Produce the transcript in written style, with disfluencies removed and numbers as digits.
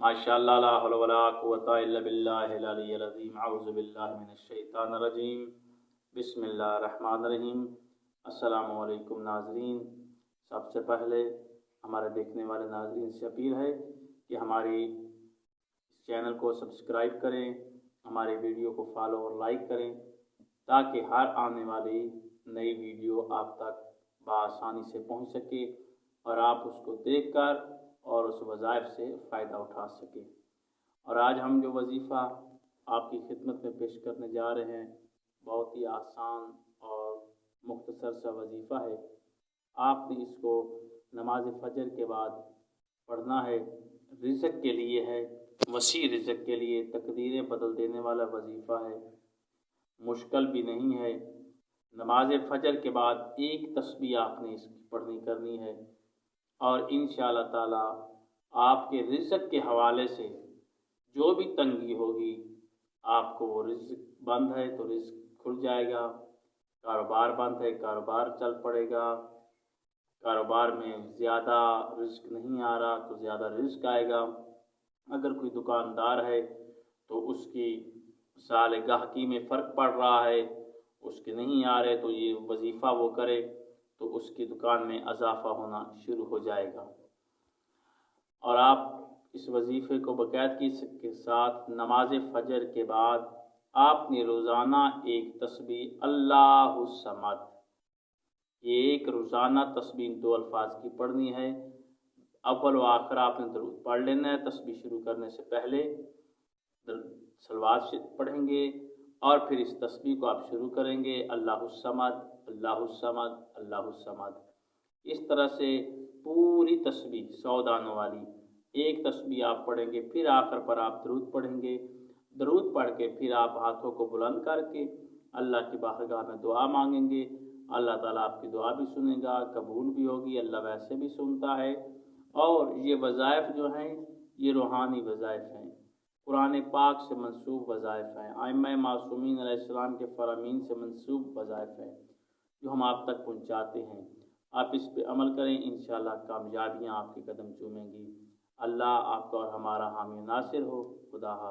माशाअल्लाह ला हौला वला कुव्वता इल्ला बिल्लाहिल अलिय्यिल अज़ीम। अऊज़ु बिल्लाहि मिनश शैतानिर रजीम। बिस्मिल्लाहिर रहमानिर रहीम। अस्सलामु अलैकुम नाज़रीन। सबसे पहले हमारे देखने वाले नाज़रीन से अपील है कि हमारी इस चैनल को सब्सक्राइब करें, हमारी वीडियो को फॉलो और लाइक करें ताकि हर आने वाली नई वीडियो आप तक बआसानी से पहुंच सके और आप उसको देखकर और उस वज़ाइफ से फ़ायदा उठा सके। और आज हम जो वजीफ़ा आपकी खिदमत में पेश करने जा रहे हैं बहुत ही आसान और मुख्तसर सा वजीफ़ा है। आपने इसको नमाज फजर के बाद पढ़ना है। रिज़्क़ के लिए है, वसी रिज़्क़ के लिए, तकदीरें बदल देने वाला वजीफ़ा है, मुश्किल भी नहीं है। नमाज फजर के बाद एक तस्बीह आपने इसकी पढ़नी करनी है और इंशाअल्लाह ताला आपके रिज़्क़ के हवाले से जो भी तंगी होगी आपको वो रिज़्क़ बंद है तो रिज़्क़ खुल जाएगा, कारोबार बंद है कारोबार चल पड़ेगा, कारोबार में ज़्यादा रिज़्क़ नहीं आ रहा तो ज़्यादा रिज़्क़ आएगा। अगर कोई दुकानदार है तो उसकी साल गाहकी में फ़र्क पड़ रहा है, उसके नहीं आ रहे तो ये वजीफ़ा वो करे तो उसकी दुकान में इजाफ़ा होना शुरू हो जाएगा। और आप इस वजीफ़े को बाकायदगी के साथ नमाज फजर के बाद आपने रोज़ाना एक तस्बीह अल्लाहु समद, ये एक रोज़ाना तस्बीह 2 अल्फाज की पढ़नी है। अव्वल व आखिर आपने दरूद पढ़ लेना है। तस्बीह शुरू करने से पहले सलवात से पढ़ेंगे और फिर इस तस्बीह को आप शुरू करेंगे अल्लाहु समद अल्लाहु समद अल्लाहु समद। इस तरह से पूरी तस्बीह 100 दानों वाली एक तस्बीह आप पढ़ेंगे। फिर आखिर पर आप दरूद पढ़ेंगे। दरूद पढ़ के फिर आप हाथों को बुलंद करके अल्लाह की बारगाह में दुआ मांगेंगे। अल्लाह ताला आपकी दुआ भी सुनेगा, कबूल भी होगी। अल्लाह वैसे भी सुनता है। और ये वज़ाइफ जो हैं ये रूहानी वज़ाइफ हैं, कुरान पाक से मंसूब वज़ाइफ हैं, आइम्मा मासूमीन अलैहिस्सलाम के फ़रामीन से मंसूब वज़ाइफ हैं जो हम आप तक पहुँचाते हैं। आप इस पे अमल करें, इंशाअल्लाह कामयाबियाँ आपके कदम चूमेंगी। अल्लाह आपका और हमारा हामी नासिर हो। खुदा हाफ़िज़।